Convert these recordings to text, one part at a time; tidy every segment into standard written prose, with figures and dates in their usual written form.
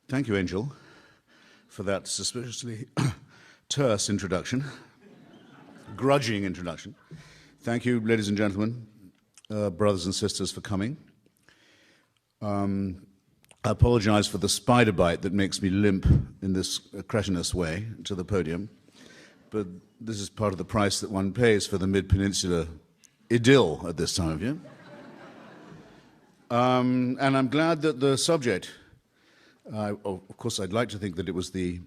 Thank you, Angel, for that suspiciously terse introduction, grudging introduction. Thank you, ladies and gentlemen, brothers and sisters, for coming. I apologize for the spider bite that makes me limp in this cretinous way to the podium, but this is part of the price that one pays for the mid-peninsula idyll at this time of year. And I'm glad that the subject, of course I'd like to think that it was the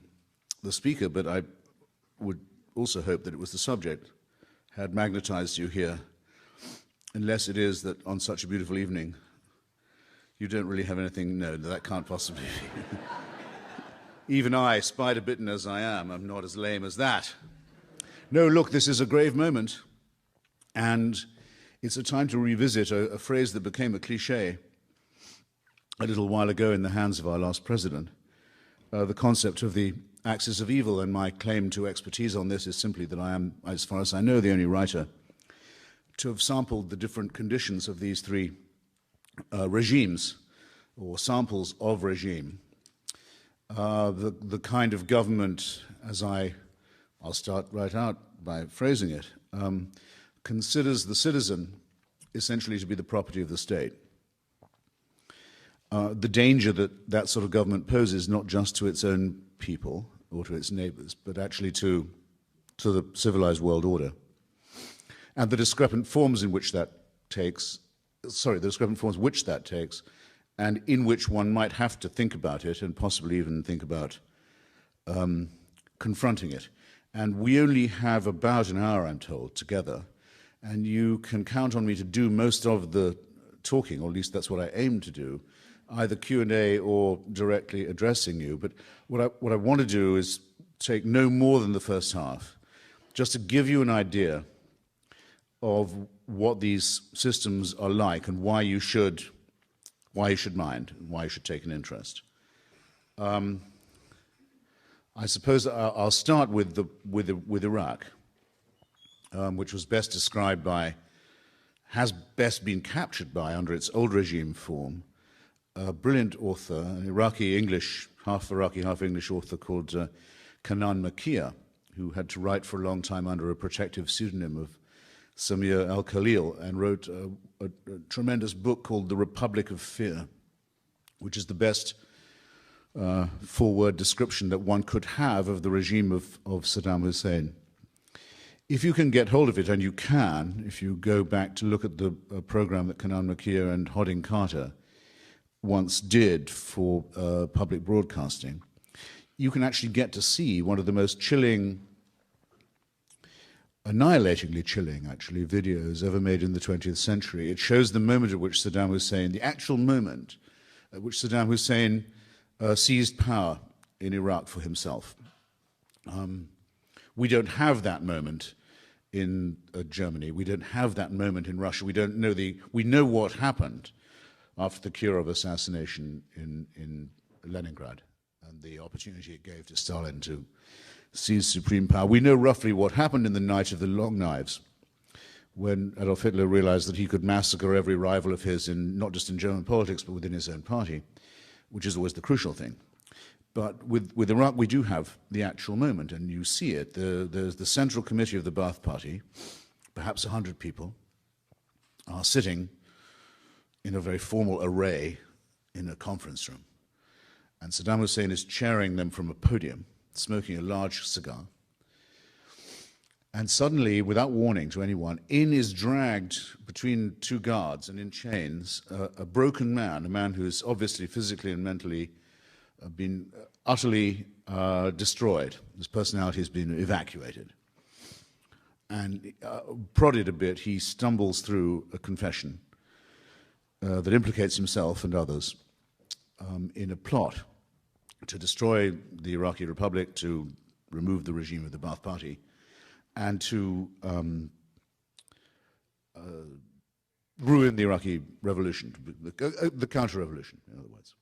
speaker, but I would also hope that it was the subject, had magnetized you here, unless it is that on such a beautiful evening you don't really have anything. No, that can't possibly be. Even I, spider-bitten as I am not as lame as that. No, look, this is a grave moment, and it's a time to revisit a phrase that became a cliché a little while ago in the hands of our last president, the concept of the axis of evil, and my claim to expertise on this is simply that I am, as far as I know, the only writer to have sampled the different conditions of these three regimes, or samples of regime. The kind of government, as I'll start right out by phrasing it, considers the citizen essentially to be the property of the state. The danger that that sort of government poses not just to its own people or to its neighbors, but actually to the civilized world order. And the discrepant forms in which that takes, and in which one might have to think about it and possibly even think about confronting it. And we only have about an hour, I'm told, together, and you can count on me to do most of the talking, or at least that's what I aim to do, either Q&A or directly addressing you. But what I want to do is take no more than the first half, just to give you an idea of what these systems are like and why you should mind, and why you should take an interest. I suppose I'll start with Iraq, which was best described by, has best been captured by, under its old regime form, a brilliant author, an Iraqi English, half Iraqi, half English author called Kanan Makia, who had to write for a long time under a protective pseudonym of Samir al-Khalil, and wrote a tremendous book called The Republic of Fear, which is the best four-word description that one could have of the regime of Saddam Hussein. If you can get hold of it, and you can, if you go back to look at the program that Kanan Makia and Hodding Carter once did for public broadcasting, you can actually get to see one of the most chilling, annihilatingly chilling, actually, videos ever made in the 20th century. It shows the moment at which Saddam Hussein, the actual moment at which Saddam Hussein seized power in Iraq for himself. We don't have that moment in Germany. We don't have that moment in Russia. We know what happened after the Kirov assassination in Leningrad and the opportunity it gave to Stalin to seize supreme power. We know roughly what happened in the night of the long knives, when Adolf Hitler realized that he could massacre every rival of his, not just in German politics, but within his own party, which is always the crucial thing. But with Iraq, we do have the actual moment, and you see it. There's the Central Committee of the Ba'ath Party, perhaps 100 people, are sitting in a very formal array in a conference room. And Saddam Hussein is chairing them from a podium, smoking a large cigar. And suddenly, without warning to anyone, in is dragged between two guards and in chains a broken man, a man who's obviously physically and mentally been utterly destroyed. His personality has been evacuated. And prodded a bit, he stumbles through a confession that implicates himself and others in a plot to destroy the Iraqi Republic, to remove the regime of the Ba'ath Party, and to ruin the Iraqi revolution, the counter-revolution, in other words.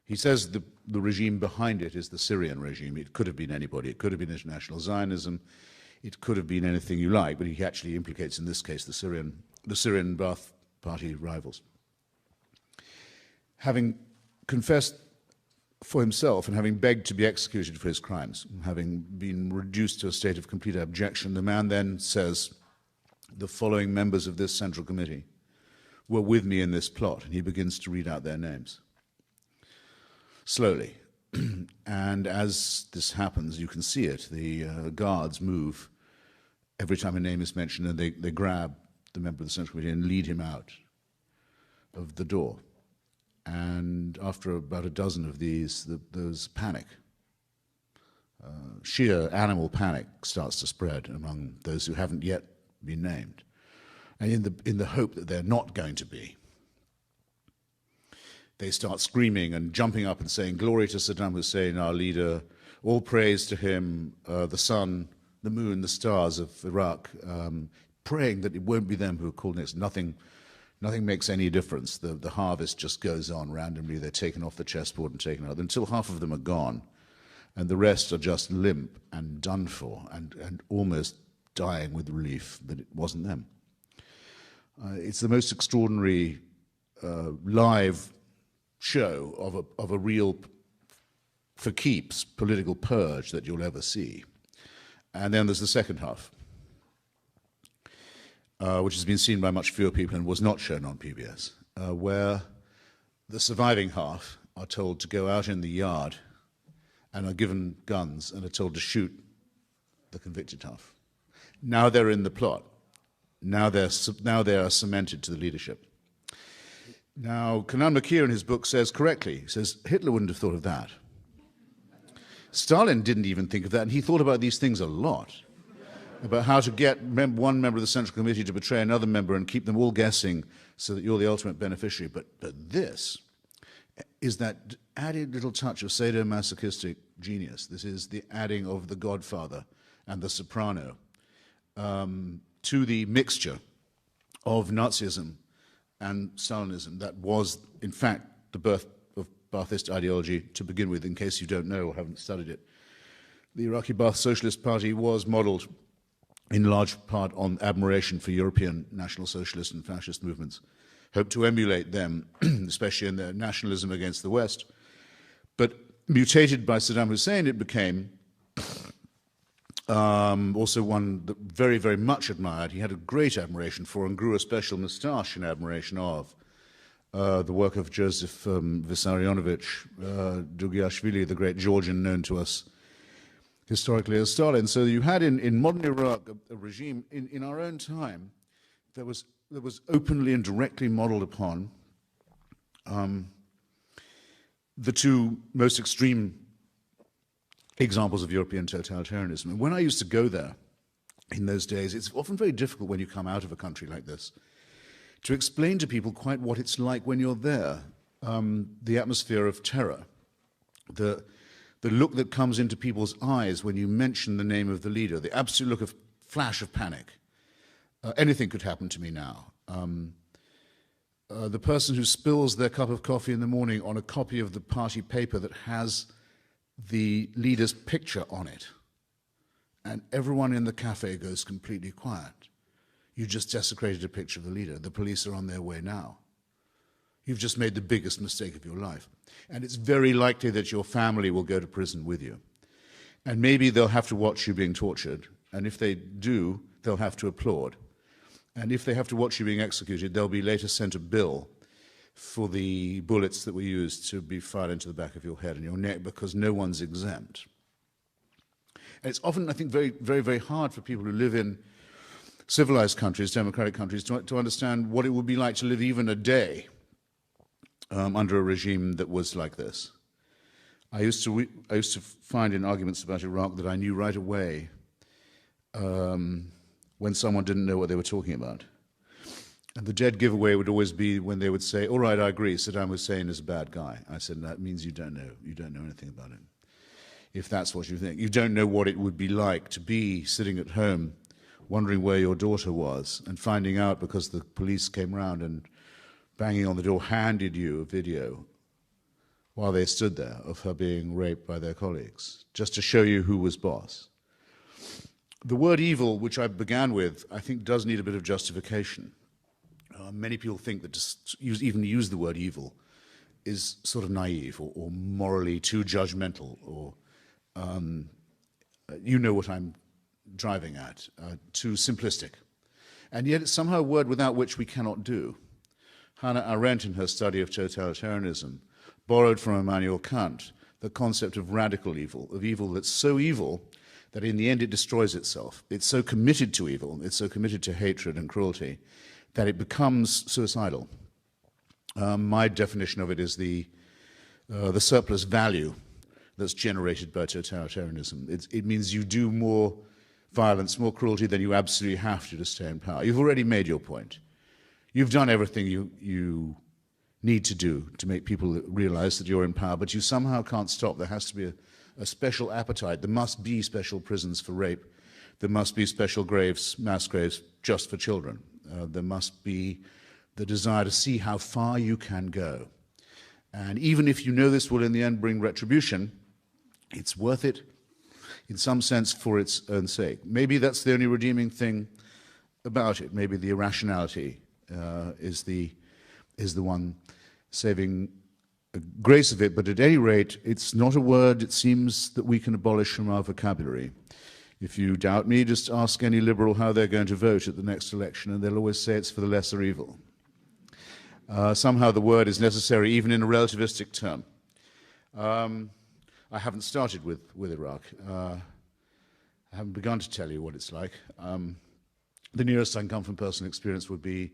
He says the regime behind it is the Syrian regime. It could have been anybody. It could have been international Zionism. It could have been anything you like, but he actually implicates, in this case, the Syrian Ba'ath Party rivals. Having confessed for himself, and having begged to be executed for his crimes, having been reduced to a state of complete abjection, the man then says, the following members of this Central Committee were with me in this plot, and he begins to read out their names. Slowly. And as this happens, you can see it, the guards move every time a name is mentioned, and they grab the member of the Central Committee and lead him out of the door. And after about a dozen of these, there's panic. Sheer animal panic starts to spread among those who haven't yet been named. And in the hope that they're not going to be, they start screaming and jumping up and saying, "Glory to Saddam Hussein, our leader, all praise to him, the sun, the moon, the stars of Iraq," praying that it won't be them who are called next. Nothing makes any difference. The harvest just goes on randomly. They're taken off the chessboard and taken out until half of them are gone, and the rest are just limp and done for and almost dying with relief that it wasn't them. It's the most extraordinary live show of a real, for keeps, political purge that you'll ever see. And then there's the second half, which has been seen by much fewer people and was not shown on PBS, where the surviving half are told to go out in the yard and are given guns and are told to shoot the convicted half. Now they're in the plot. Now they are cemented to the leadership. Now, Kanan Makir in his book says correctly, he says, Hitler wouldn't have thought of that. Stalin didn't even think of that, and he thought about these things a lot, about how to get one member of the Central Committee to betray another member and keep them all guessing so that you're the ultimate beneficiary. But this is that added little touch of sadomasochistic genius. This is the adding of The Godfather and The Soprano to the mixture of Nazism and Stalinism that was, in fact, the birth of Ba'athist ideology to begin with, in case you don't know or haven't studied it. The Iraqi Ba'ath Socialist Party was modeled in large part on admiration for European National Socialist and fascist movements, hoped to emulate them, especially in their nationalism against the West. But mutated by Saddam Hussein, it became also one that very, very much admired. He had a great admiration for and grew a special moustache in admiration of the work of Joseph Vissarionovich Dugiashvili, the great Georgian known to us historically as Stalin. So you had in modern Iraq a regime in our own time that was openly and directly modeled upon the two most extreme examples of European totalitarianism. And when I used to go there in those days, it's often very difficult when you come out of a country like this to explain to people quite what it's like when you're there. The atmosphere of terror, the look that comes into people's eyes when you mention the name of the leader, the absolute look of flash of panic. Anything could happen to me now. The person who spills their cup of coffee in the morning on a copy of the party paper that has the leader's picture on it, and everyone in the cafe goes completely quiet. You just desecrated a picture of the leader. The police are on their way now. You've just made the biggest mistake of your life. And it's very likely that your family will go to prison with you. And maybe they'll have to watch you being tortured. And if they do, they'll have to applaud. And if they have to watch you being executed, they'll be later sent a bill for the bullets that were used to be fired into the back of your head and your neck, because no one's exempt. And it's often, I think, very, very, very hard for people who live in civilized countries, democratic countries, to understand what it would be like to live even a day under a regime that was like this. I used to find in arguments about Iraq that I knew right away when someone didn't know what they were talking about. And the dead giveaway would always be when they would say, all right, I agree, Saddam Hussein is a bad guy. I said, that means you don't know anything about him. If that's what you think. You don't know what it would be like to be sitting at home wondering where your daughter was and finding out because the police came round and banging on the door handed you a video while they stood there of her being raped by their colleagues, just to show you who was boss. The word evil, which I began with, I think does need a bit of justification. Many people think that to even use the word evil is sort of naive or morally too judgmental, or you know what I'm driving at, too simplistic. And yet it's somehow a word without which we cannot do. Hannah Arendt, in her study of totalitarianism, borrowed from Immanuel Kant the concept of radical evil, of evil that's so evil that in the end it destroys itself. It's so committed to evil, it's so committed to hatred and cruelty, that it becomes suicidal. My definition of it is the surplus value that's generated by totalitarianism. It means you do more violence, more cruelty than you absolutely have to stay in power. You've already made your point. You've done everything you need to do to make people realize that you're in power, but you somehow can't stop. There has to be a special appetite. There must be special prisons for rape. There must be special graves, mass graves, just for children. There must be the desire to see how far you can go. And even if you know this will in the end bring retribution, it's worth it in some sense for its own sake. Maybe that's the only redeeming thing about it. Maybe the irrationality is the one saving grace of it, but at any rate, it's not a word, it seems, that we can abolish from our vocabulary. If you doubt me, just ask any liberal how they're going to vote at the next election, and they'll always say it's for the lesser evil. Somehow the word is necessary, even in a relativistic term. I haven't started with Iraq. I haven't begun to tell you what it's like. The nearest I can come from personal experience would be,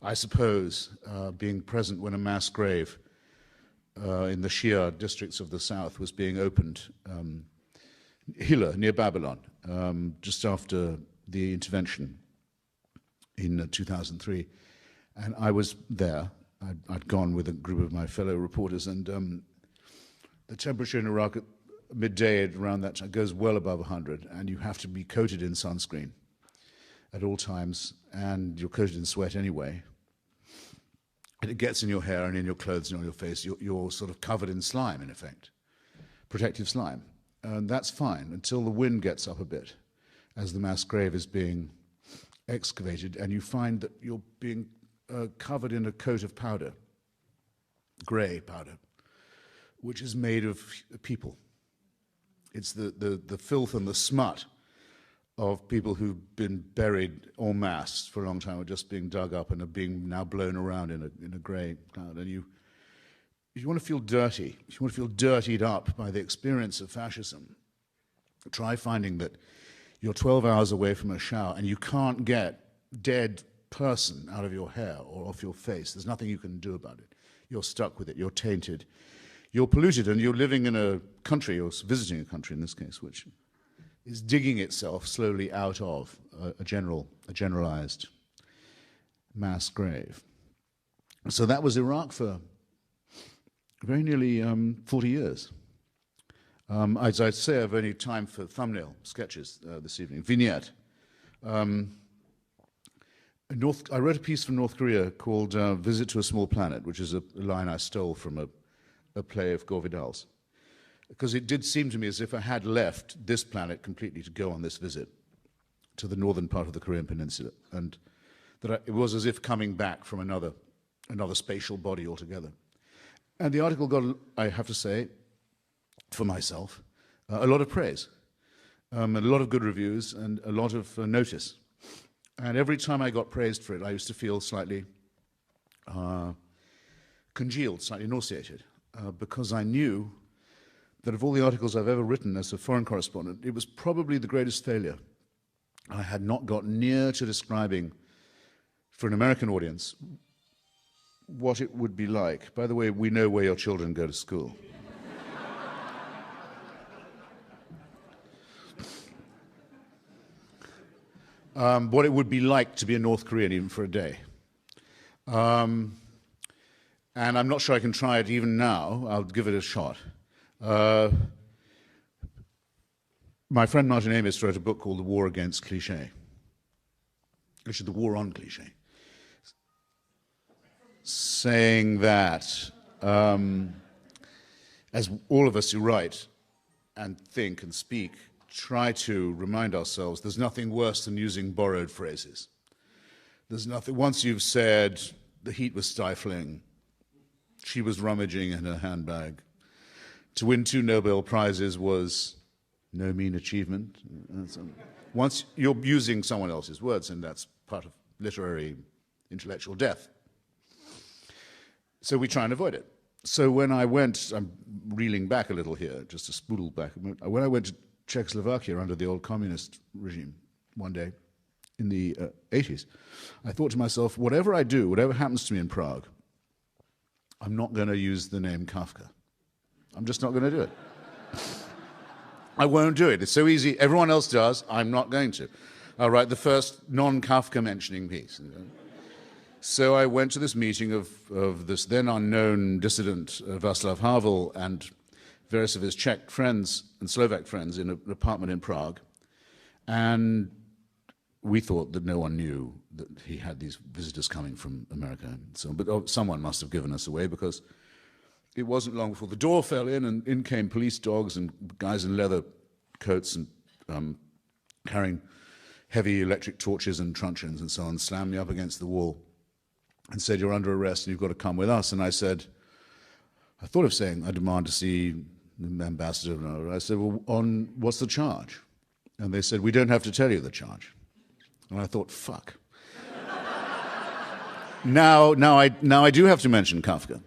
I suppose, being present when a mass grave in the Shia districts of the south was being opened, Hilla, near Babylon, just after the intervention in 2003. And I was there. I'd gone with a group of my fellow reporters, and the temperature in Iraq at midday around that time goes well above 100, and you have to be coated in sunscreen at all times, and you're coated in sweat anyway. And it gets in your hair and in your clothes and on your face. You're sort of covered in slime, in effect, protective slime. And that's fine until the wind gets up a bit as the mass grave is being excavated, and you find that you're being covered in a coat of powder, grey powder, which is made of people. It's the filth and the smut of people who've been buried en masse for a long time, are just being dug up and are being now blown around in a grey cloud. And you want to feel dirty, if you want to feel dirtied up by the experience of fascism, try finding that you're 12 hours away from a shower and you can't get dead person out of your hair or off your face. There's nothing you can do about it. You're stuck with it. You're tainted. You're polluted, and you're living in a country, or visiting a country in this case, which is digging itself slowly out of a generalized mass grave. So that was Iraq for very nearly 40 years. As I say, I've only time for thumbnail sketches this evening. Vignette. I wrote a piece from North Korea called Visit to a Small Planet, which is a line I stole from a play of Gore Vidal's. Because it did seem to me as if I had left this planet completely to go on this visit to the northern part of the Korean Peninsula, and that it was as if coming back from another spatial body altogether. And the article got, I have to say, for myself, a lot of praise, a lot of good reviews, and a lot of notice. And every time I got praised for it, I used to feel slightly congealed, slightly nauseated, because I knew that of all the articles I've ever written as a foreign correspondent, it was probably the greatest failure. I had not got near to describing, for an American audience, what it would be like. By the way, we know where your children go to school. What it would be like to be a North Korean even for a day. And I'm not sure I can try it even now. I'll give it a shot. My friend Martin Amis wrote a book called The War Against Cliché. Actually, The War on Cliché. Saying that, as all of us who write and think and speak try to remind ourselves, there's nothing worse than using borrowed phrases. There's nothing, once you've said the heat was stifling, She was rummaging in her handbag. To win 2 Nobel Prizes was no mean achievement. Once you're using someone else's words, and that's part of literary intellectual death. So we try and avoid it. So when I went, I'm reeling back a little here, just to spoodle back. When I went to Czechoslovakia under the old communist regime one day in the 80s, I thought to myself, whatever I do, whatever happens to me in Prague, I'm not going to use the name Kafka. I'm just not going to do it. I won't do it. It's so easy. Everyone else does. I'm not going to. I'll write the first non-Kafka mentioning piece. So I went to this meeting of this then unknown dissident, Václav Havel, and various of his Czech friends and Slovak friends in an apartment in Prague. And we thought that no one knew that he had these visitors coming from America. And so, but someone must have given us away, because it wasn't long before the door fell in, and in came police dogs and guys in leather coats and carrying heavy electric torches and truncheons and so on, slammed me up against the wall and said, "You're under arrest and you've got to come with us." And I said, I thought of saying, "I demand to see the ambassador." I said, "Well, on what's the charge?" And they said, "We don't have to tell you the charge." And I thought, fuck. Now I do have to mention Kafka.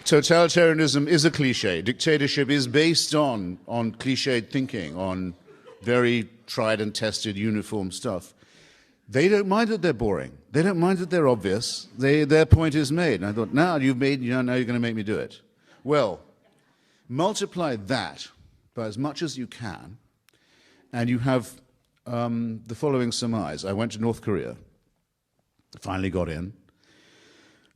Totalitarianism is a cliche. Dictatorship is based on cliched thinking, on very tried and tested uniform stuff. They don't mind that they're boring. They don't mind that they're obvious. Their point is made. And I thought, now you're going to make me do it. Well, multiply that by as much as you can, and you have the following surmise. I went to North Korea, finally got in.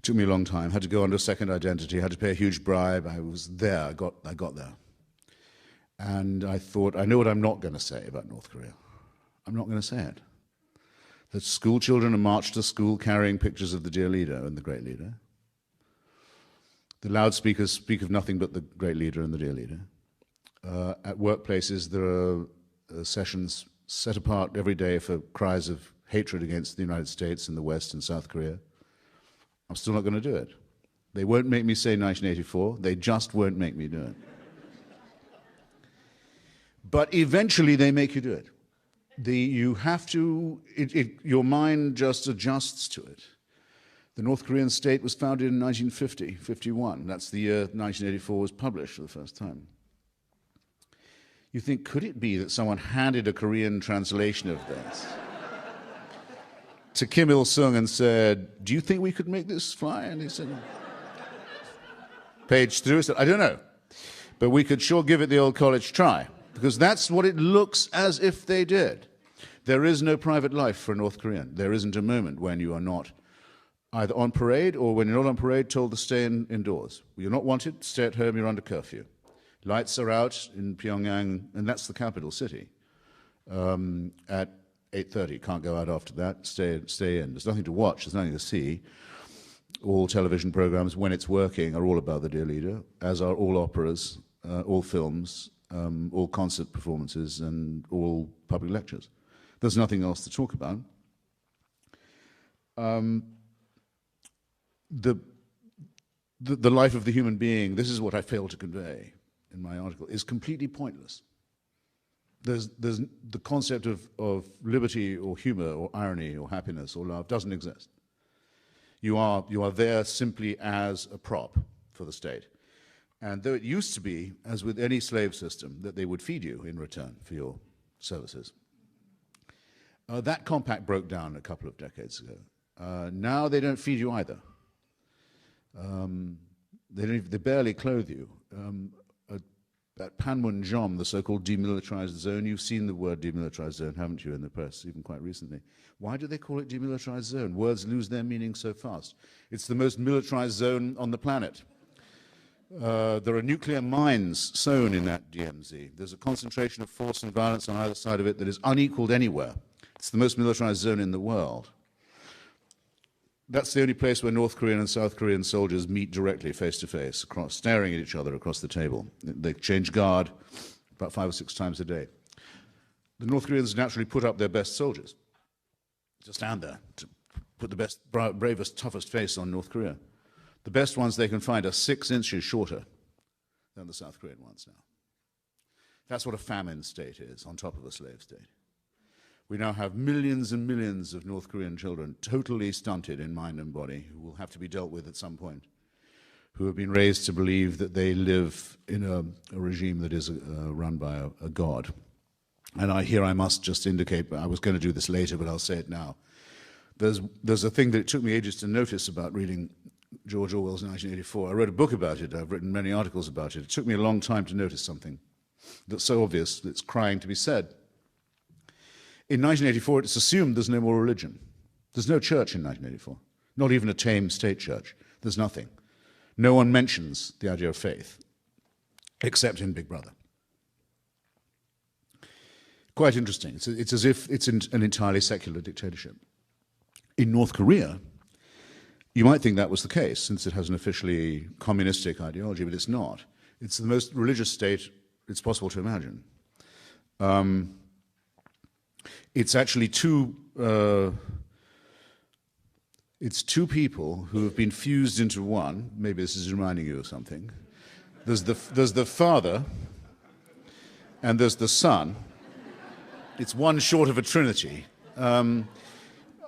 Took me a long time, had to go under a second identity, had to pay a huge bribe. I was there, I got there. And I thought, I know what I'm not going to say about North Korea. I'm not going to say it. That school children are marched to school carrying pictures of the dear leader and the great leader. The loudspeakers speak of nothing but the great leader and the dear leader. At workplaces, there are sessions set apart every day for cries of hatred against the United States and the West and South Korea. I'm still not going to do it. They won't make me say 1984. They just won't make me do it. But eventually they make you do it. You have to, your mind just adjusts to it. The North Korean state was founded in 1950, 51. That's the year 1984 was published for the first time. You think, could it be that someone handed a Korean translation of this to Kim Il-sung and said, "Do you think we could make this fly?" And he said, page through, said, "I don't know, but we could sure give it the old college try," because that's what it looks as if they did. There is no private life for a North Korean. There isn't a moment when you are not either on parade or, when you're not on parade, told to stay indoors. You're not wanted, stay at home, you're under curfew. Lights are out in Pyongyang, and that's the capital city, at 8:30. Can't go out after that. Stay in. There's nothing to watch. There's nothing to see. All television programs, when it's working, are all about the dear leader, as are all operas, all films, all concert performances, and all public lectures. There's nothing else to talk about. The life of the human being, this is what I failed to convey in my article, is completely pointless. There's the concept of liberty or humor or irony or happiness or love doesn't exist. You are there simply as a prop for the state. And though it used to be, as with any slave system, that they would feed you in return for your services, that compact broke down a couple of decades ago. Now they don't feed you either. They barely clothe you. At Panmunjom, the so-called demilitarized zone, you've seen the word demilitarized zone, haven't you, in the press, even quite recently. Why do they call it demilitarized zone? Words lose their meaning so fast. It's the most militarized zone on the planet. There are nuclear mines sown in that DMZ. There's a concentration of force and violence on either side of it that is unequaled anywhere. It's the most militarized zone in the world. That's the only place where North Korean and South Korean soldiers meet directly, face to face, staring at each other across the table. They change guard about 5 or 6 times a day. The North Koreans naturally put up their best soldiers to stand there, to put the best, bravest, toughest face on North Korea. The best ones they can find are 6 inches shorter than the South Korean ones now. That's what a famine state is, on top of a slave state. We now have millions and millions of North Korean children totally stunted in mind and body, who will have to be dealt with at some point, who have been raised to believe that they live in a regime that is run by a god. And I must just indicate, I was going to do this later, but I'll say it now. There's a thing that it took me ages to notice about reading George Orwell's 1984. I wrote a book about it. I've written many articles about it. It took me a long time to notice something that's so obvious that it's crying to be said. In 1984, it's assumed there's no more religion. There's no church in 1984, not even a tame state church. There's nothing. No one mentions the idea of faith, except in Big Brother. Quite interesting. It's as if it's an entirely secular dictatorship. In North Korea, you might think that was the case, since it has an officially communistic ideology, but it's not. It's the most religious state it's possible to imagine. It's actually two people who have been fused into one. Maybe this is reminding you of something. There's the father, and there's the son. It's one short of a trinity.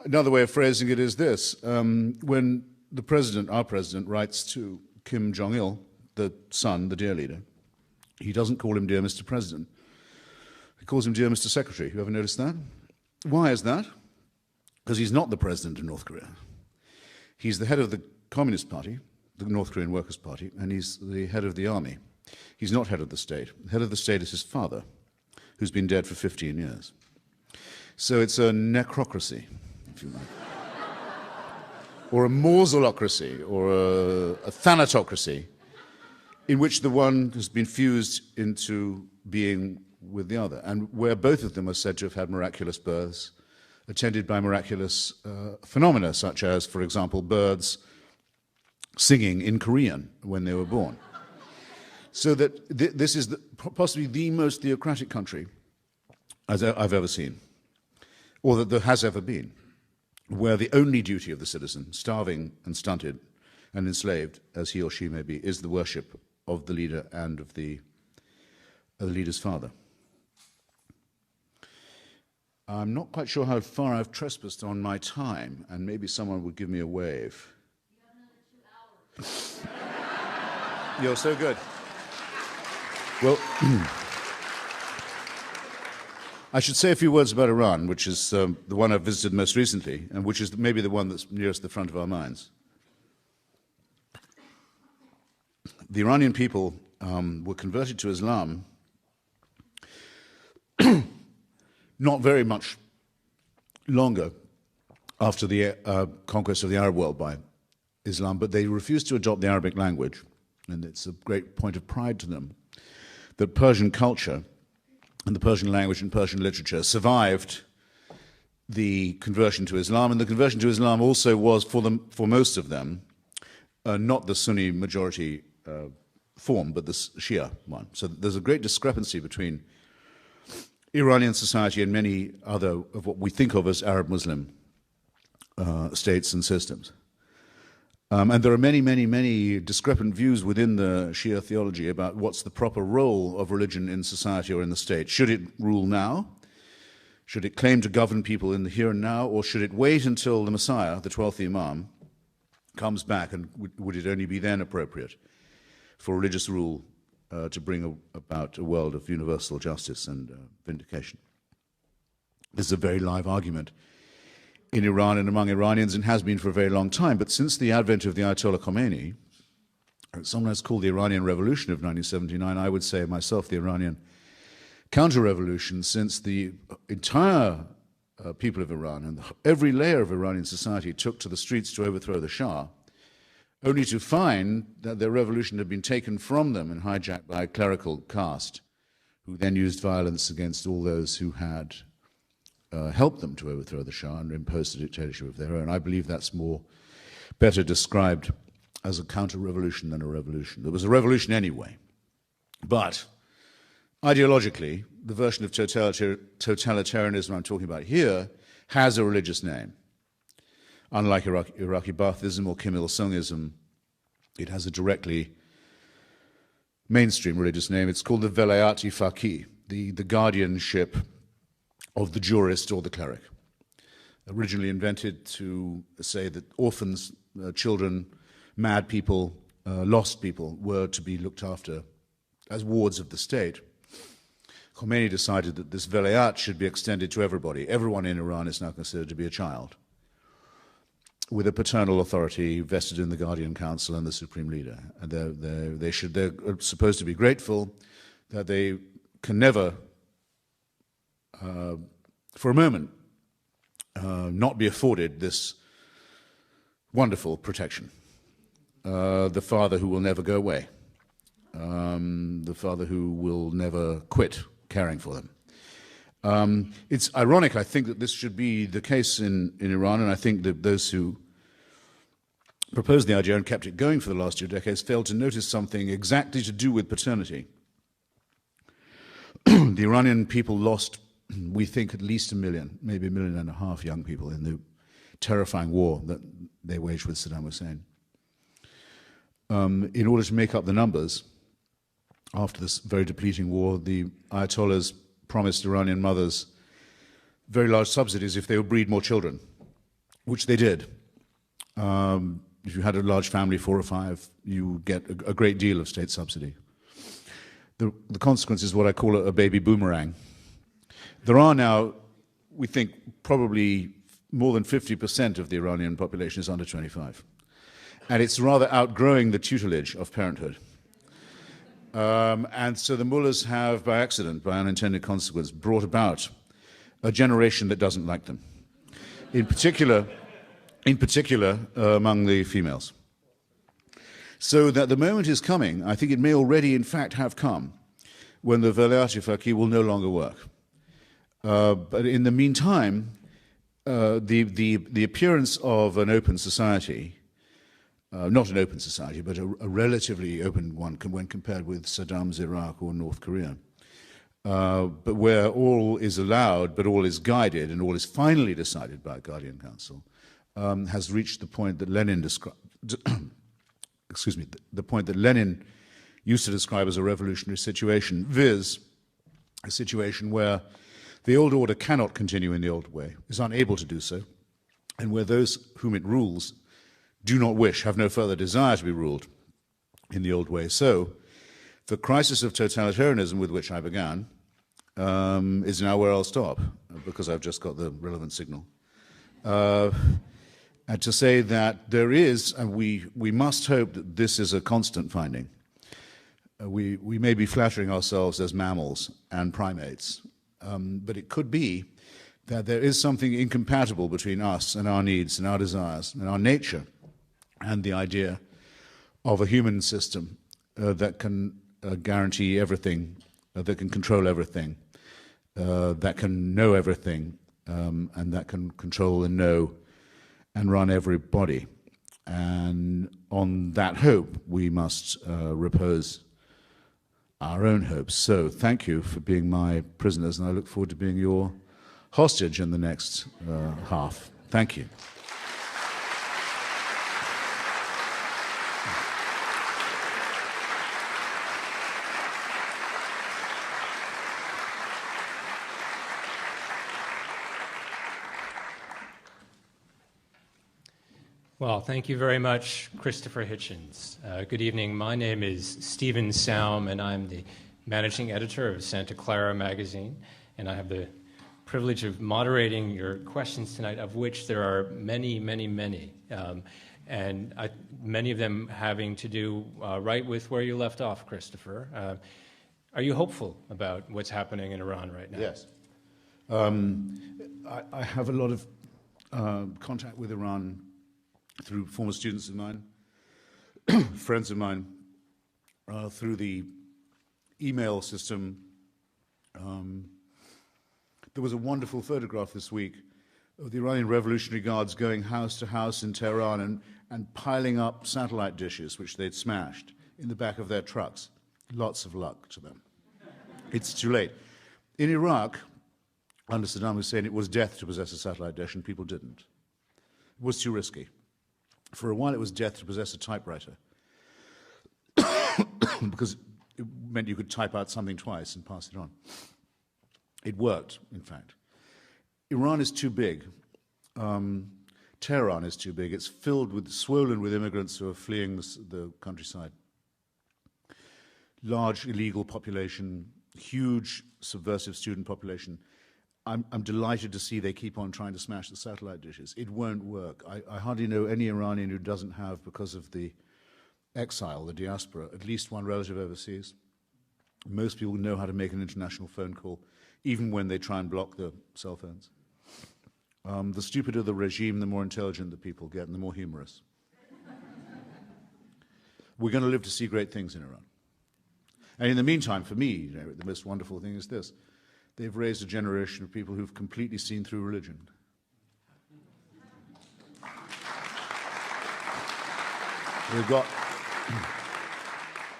Another way of phrasing it is this. When the president, our president, writes to Kim Jong-il, the son, the dear leader, he doesn't call him Dear Mr. President. He calls him Dear Mr. Secretary. You ever noticed that? Why is that? Because he's not the president of North Korea. He's the head of the Communist Party, the North Korean Workers' Party, and he's the head of the army. He's not head of the state. The head of the state is his father, who's been dead for 15 years. So it's a necrocracy, if you like. Or a mausolocracy, or a thanatocracy, in which the one has been fused into being with the other, and where both of them are said to have had miraculous births, attended by miraculous phenomena, such as, for example, birds singing in Korean when they were born. So that this is possibly the most theocratic country I've ever seen, or that there has ever been, where the only duty of the citizen, starving and stunted and enslaved, as he or she may be, is the worship of the leader and of the leader's father. I'm not quite sure how far I've trespassed on my time, and maybe someone would give me a wave. You have another 2 hours. You're so good. Well, I should say a few words about Iran, which is the one I've visited most recently, and which is maybe the one that's nearest the front of our minds. The Iranian people were converted to Islam not very much longer after the conquest of the Arab world by Islam, but they refused to adopt the Arabic language, and it's a great point of pride to them that Persian culture and the Persian language and Persian literature survived the conversion to Islam, and the conversion to Islam also was, for most of them, not the Sunni majority form, but the Shia one. So there's a great discrepancy between Iranian society and many other of what we think of as Arab Muslim states and systems. And there are many, many, many discrepant views within the Shia theology about what's the proper role of religion in society or in the state. Should it rule now? Should it claim to govern people in the here and now? Or should it wait until the Messiah, the 12th Imam, comes back, and would it only be then appropriate for religious rule to bring about a world of universal justice and vindication? This is a very live argument in Iran and among Iranians, and has been for a very long time. But since the advent of the Ayatollah Khomeini, sometimes called the Iranian Revolution of 1979, I would say myself the Iranian counter-revolution, since the entire people of Iran and every layer of Iranian society took to the streets to overthrow the Shah, only to find that their revolution had been taken from them and hijacked by a clerical caste, who then used violence against all those who had helped them to overthrow the Shah and imposed a dictatorship of their own. I believe that's better described as a counter-revolution than a revolution. There was a revolution anyway, but ideologically, the version of totalitarianism I'm talking about here has a religious name. Unlike Iraqi Baathism or Kim Il-sungism, it has a directly mainstream religious name. It's called the Velayat-i Faqih, the guardianship of the jurist or the cleric. Originally invented to say that orphans, children, mad people, lost people were to be looked after as wards of the state. Khomeini decided that this velayat should be extended to everybody. Everyone in Iran is now considered to be a child, with a paternal authority vested in the Guardian Council and the Supreme Leader. And they're supposed to be grateful that they can never, for a moment, not be afforded this wonderful protection. The father who will never go away, the father who will never quit caring for them. It's ironic, I think, that this should be the case in Iran, and I think that those who proposed the idea and kept it going for the last 2 decades failed to notice something exactly to do with paternity. The Iranian people lost, we think, at least 1 million, maybe 1.5 million young people in the terrifying war that they waged with Saddam Hussein. In order to make up the numbers, after this very depleting war, the Ayatollahs promised Iranian mothers very large subsidies if they would breed more children, which they did. If you had a large family, 4 or 5, you get a great deal of state subsidy. The consequence is what I call a baby boomerang. There are now, we think, probably more than 50% of the Iranian population is under 25. And it's rather outgrowing the tutelage of parenthood. And so the mullahs have, by accident, by unintended consequence, brought about a generation that doesn't like them. In particular, among the females. So that the moment is coming, I think it may already in fact have come, when the Velayat-i Faqih will no longer work. But in the meantime, the appearance of an open society, not an open society, but a relatively open one when compared with Saddam's Iraq or North Korea, but where all is allowed, but all is guided, and all is finally decided by a Guardian Council, has reached the point that Lenin described, excuse me, the point that Lenin used to describe as a revolutionary situation, viz., a situation where the old order cannot continue in the old way, is unable to do so, and where those whom it rules do not wish, have no further desire to be ruled in the old way. So the crisis of totalitarianism with which I began is now where I'll stop, because I've just got the relevant signal. And to say that there is, and we must hope that this is a constant finding. We may be flattering ourselves as mammals and primates, but it could be that there is something incompatible between us and our needs and our desires and our nature and the idea of a human system that can guarantee everything, that can control everything, that can know everything, and that can control and know and run everybody. And on that hope, we must repose our own hopes. So thank you for being my prisoners, and I look forward to being your hostage in the next half. Thank you. Well, thank you very much, Christopher Hitchens. Good evening. My name is Stephen Saum, and I'm the managing editor of Santa Clara magazine, and I have the privilege of moderating your questions tonight, of which there are many, many, many, and many of them having to do right with where you left off, Christopher. Are you hopeful about what's happening in Iran right now? Yes. I have a lot of contact with Iran through former students of mine, friends of mine, through the email system. There was a wonderful photograph this week of the Iranian Revolutionary Guards going house to house in Tehran and piling up satellite dishes which they'd smashed in the back of their trucks. Lots of luck to them. It's too late. In Iraq, under Saddam Hussein, it was death to possess a satellite dish, and people didn't. was too risky. For a while, it was death to possess a typewriter, because it meant you could type out something twice and pass it on. It worked, in fact. Iran is too big. Tehran is too big. It's swollen with immigrants who are fleeing the countryside. Large illegal population, huge subversive student population. I'm delighted to see they keep on trying to smash the satellite dishes. It won't work. I hardly know any Iranian who doesn't have, because of the exile, the diaspora, at least one relative overseas. Most people know how to make an international phone call, even when they try and block the cell phones. The stupider the regime, the more intelligent the people get, and the more humorous. We're going to live to see great things in Iran. And in the meantime, for me, the most wonderful thing is this. They've raised a generation of people who've completely seen through religion.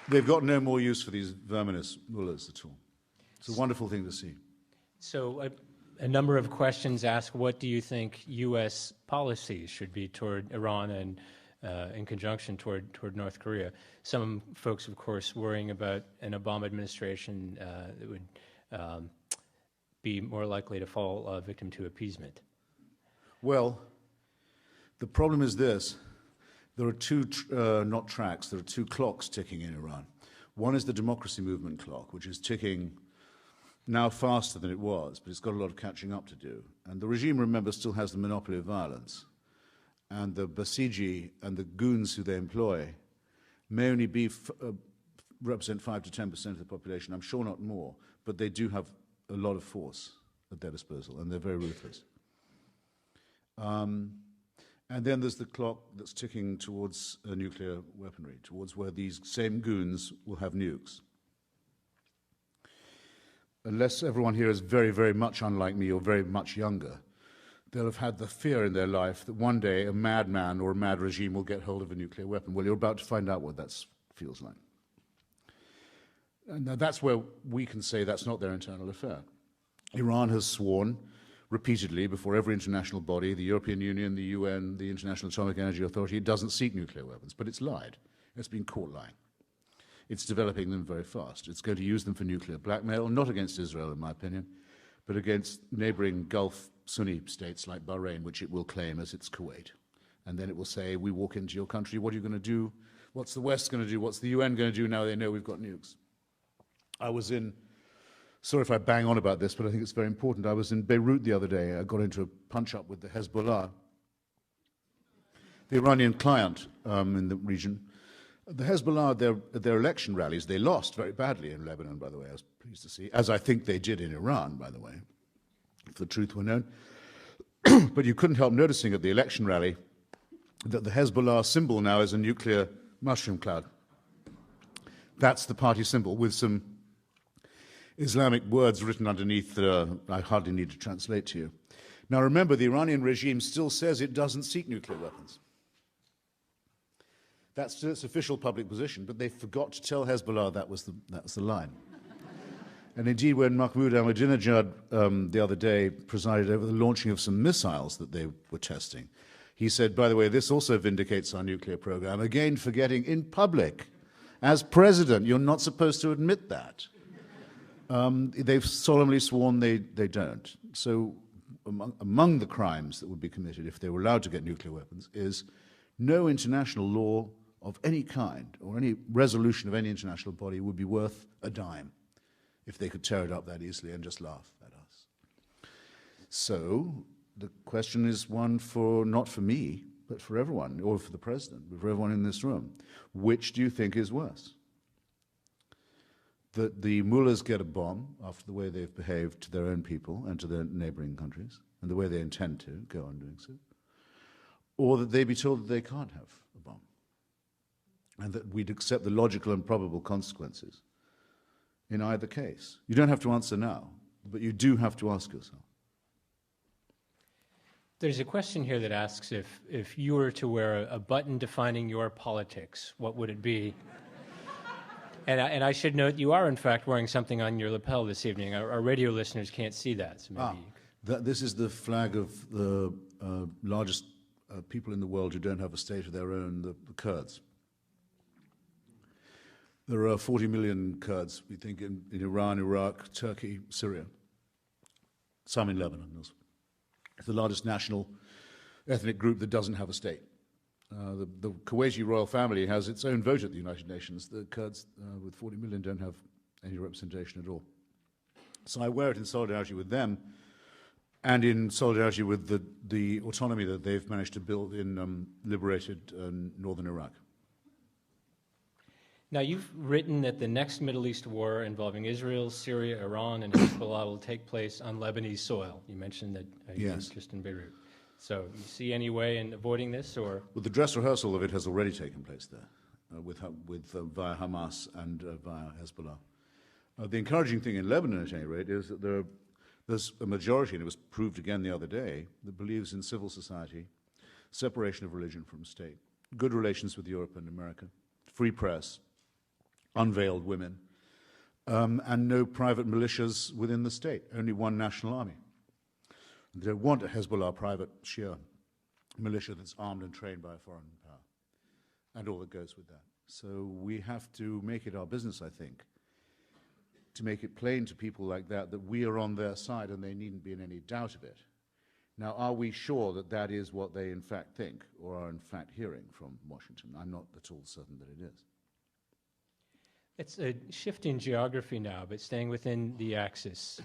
They've got no more use for these verminous mullahs at all. It's a wonderful thing to see. So a number of questions ask, what do you think U.S. policies should be toward Iran and in conjunction toward North Korea? Some folks, of course, worrying about an Obama administration that would be more likely to fall victim to appeasement. Well, the problem is this. There are two, not tracks, there are two clocks ticking in Iran. One is the democracy movement clock, which is ticking now faster than it was, but it's got a lot of catching up to do. And the regime, remember, still has the monopoly of violence. And the Basiji and the goons who they employ may only represent 5 to 10% of the population. I'm sure not more, but they do have a lot of force at their disposal, and they're very ruthless. And then there's the clock that's ticking towards nuclear weaponry, towards where these same goons will have nukes. Unless everyone here is very, very much unlike me or very much younger, they'll have had the fear in their life that one day a madman or a mad regime will get hold of a nuclear weapon. Well, you're about to find out what that feels like. And now that's where we can say that's not their internal affair. Iran has sworn repeatedly before every international body, the European Union, the UN, the International Atomic Energy Authority, it doesn't seek nuclear weapons, but it's lied. It's been caught lying. It's developing them very fast. It's going to use them for nuclear blackmail, not against Israel, in my opinion, but against neighboring Gulf Sunni states like Bahrain, which it will claim as its Kuwait. And then it will say, we walk into your country, what are you going to do? What's the West going to do? What's the UN going to do now they know we've got nukes? I was in, sorry if I bang on about this, but I think it's very important. I was in Beirut the other day. I got into a punch-up with the Hezbollah, the Iranian client in the region. The Hezbollah, their election rallies, they lost very badly in Lebanon, by the way, I was pleased to see, as I think they did in Iran, by the way, if the truth were known. But you couldn't help noticing at the election rally that the Hezbollah symbol now is a nuclear mushroom cloud. That's the party symbol, with some Islamic words written underneath that I hardly need to translate to you. Now remember, the Iranian regime still says it doesn't seek nuclear weapons. That's its official public position, but they forgot to tell Hezbollah that was the line. And indeed, when Mahmoud Ahmadinejad the other day presided over the launching of some missiles that they were testing, he said, by the way, this also vindicates our nuclear program, again forgetting in public, as president, you're not supposed to admit that. They've solemnly sworn they don't. So among the crimes that would be committed if they were allowed to get nuclear weapons is no international law of any kind or any resolution of any international body would be worth a dime if they could tear it up that easily and just laugh at us. So the question is one for, not for me, but for everyone, or for the president, but for everyone in this room. Which do you think is worse? That the mullahs get a bomb after the way they've behaved to their own people and to their neighboring countries, and the way they intend to go on doing so, or that they be told that they can't have a bomb, and that we'd accept the logical and probable consequences in either case. You don't have to answer now, but you do have to ask yourself. There's a question here that asks if you were to wear a button defining your politics, what would it be? And I should note, you are in fact wearing something on your lapel this evening. Our radio listeners can't see that, so maybe. This is the flag of the largest people in the world who don't have a state of their own, the Kurds. There are 40 million Kurds, we think, in Iran, Iraq, Turkey, Syria, some in Lebanon. It's the largest national ethnic group that doesn't have a state. The Kuwaiti royal family has its own vote at the United Nations. The Kurds, with 40 million, don't have any representation at all. So I wear it in solidarity with them and in solidarity with the autonomy that they've managed to build in liberated northern Iraq. Now, you've written that the next Middle East war involving Israel, Syria, Iran, and Hezbollah will take place on Lebanese soil. You mentioned that you're just in Beirut. So you see any way in avoiding this, or? Well, the dress rehearsal of it has already taken place there, via Hamas and via Hezbollah. The encouraging thing in Lebanon, at any rate, is that there's a majority, and it was proved again the other day, that believes in civil society, separation of religion from state, good relations with Europe and America, free press, unveiled women, and no private militias within the state, only one national army. They don't want a Hezbollah private Shia militia that's armed and trained by a foreign power, and all that goes with that. So we have to make it our business, I think, to make it plain to people like that we are on their side and they needn't be in any doubt of it. Now, are we sure that that is what they in fact think or are in fact hearing from Washington? I'm not at all certain that it is. It's a shift in geography now, but staying within the axis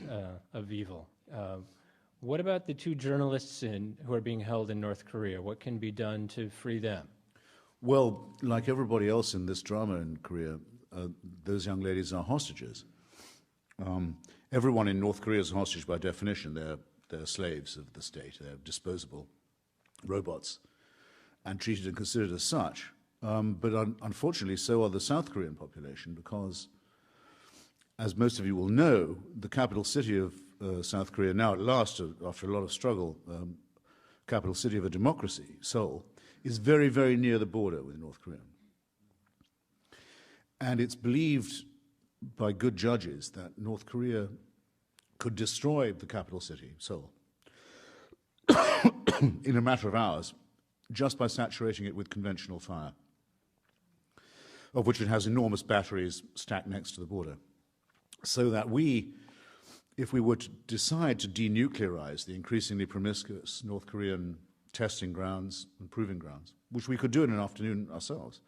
of evil. What about the two journalists who are being held in North Korea? What can be done to free them? Well, like everybody else in this drama in Korea, those young ladies are hostages. Everyone in North Korea is a hostage by definition. They're slaves of the state. They're disposable robots and treated and considered as such. But unfortunately, so are the South Korean population because, as most of you will know, the capital city of South Korea now at last, after a lot of struggle, capital city of a democracy, Seoul, is very, very near the border with North Korea. And it's believed by good judges that North Korea could destroy the capital city, Seoul, in a matter of hours, just by saturating it with conventional fire, of which it has enormous batteries stacked next to the border. So that if we were to decide to denuclearize the increasingly promiscuous North Korean testing grounds and proving grounds, which we could do in an afternoon ourselves,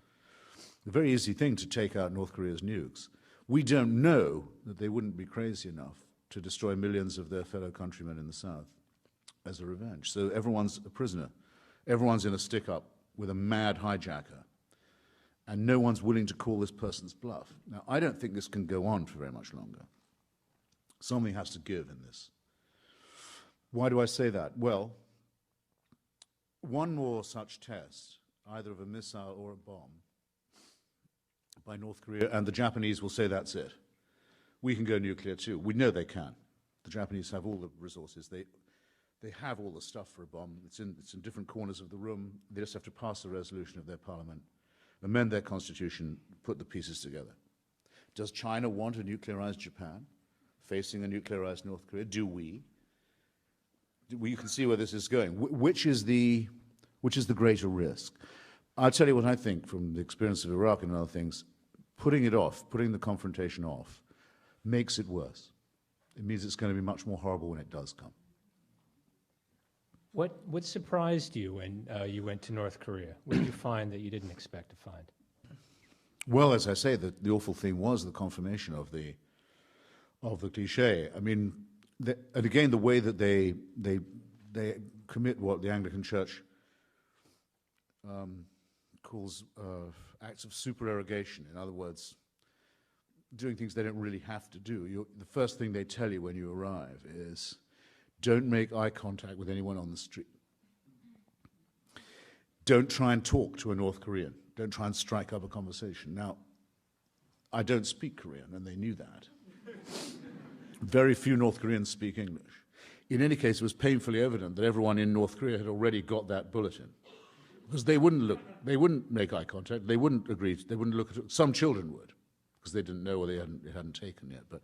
a very easy thing to take out North Korea's nukes, we don't know that they wouldn't be crazy enough to destroy millions of their fellow countrymen in the South as a revenge. So everyone's a prisoner. Everyone's in a stick-up with a mad hijacker. And no one's willing to call this person's bluff. Now, I don't think this can go on for very much longer. Something has to give in this. Why do I say that? Well, one more such test, either of a missile or a bomb, by North Korea, and the Japanese will say that's it. We can go nuclear too. We know they can. The Japanese have all the resources. They have all the stuff for a bomb. It's in different corners of the room. They just have to pass the resolution of their parliament, amend their constitution, put the pieces together. Does China want a nuclearized Japan facing a nuclearized North Korea? Do we? You can see where this is going. Which is the greater risk? I'll tell you what I think from the experience of Iraq and other things. Putting it off, putting the confrontation off, makes it worse. It means it's going to be much more horrible when it does come. What surprised you when you went to North Korea? What did you find that you didn't expect to find? Well, as I say, the awful thing was the confirmation of the cliché. I mean, and again, the way that they commit what the Anglican Church calls acts of supererogation. In other words, doing things they don't really have to do. The first thing they tell you when you arrive is, don't make eye contact with anyone on the street. Don't try and talk to a North Korean. Don't try and strike up a conversation. Now, I don't speak Korean, and they knew that. Very few North Koreans speak English. In any case, it was painfully evident that everyone in North Korea had already got that bulletin. Because they wouldn't make eye contact, they wouldn't agree, they wouldn't look at it. Some children would, because they didn't know or it hadn't taken yet. But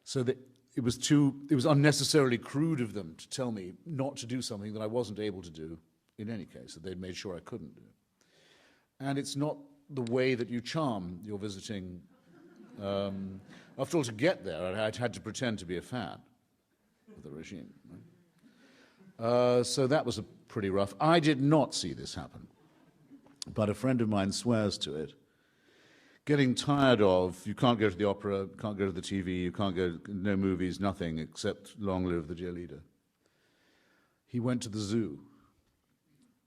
so that it was unnecessarily crude of them to tell me not to do something that I wasn't able to do in any case, that they'd made sure I couldn't do. And it's not the way that you charm your visiting. After all, to get there, I'd had to pretend to be a fan of the regime. Right? So that was pretty rough. I did not see this happen, but a friend of mine swears to it. Getting tired of, you can't go to the opera, can't go to the TV, you can't go, no movies, nothing except long live the dear leader. He went to the zoo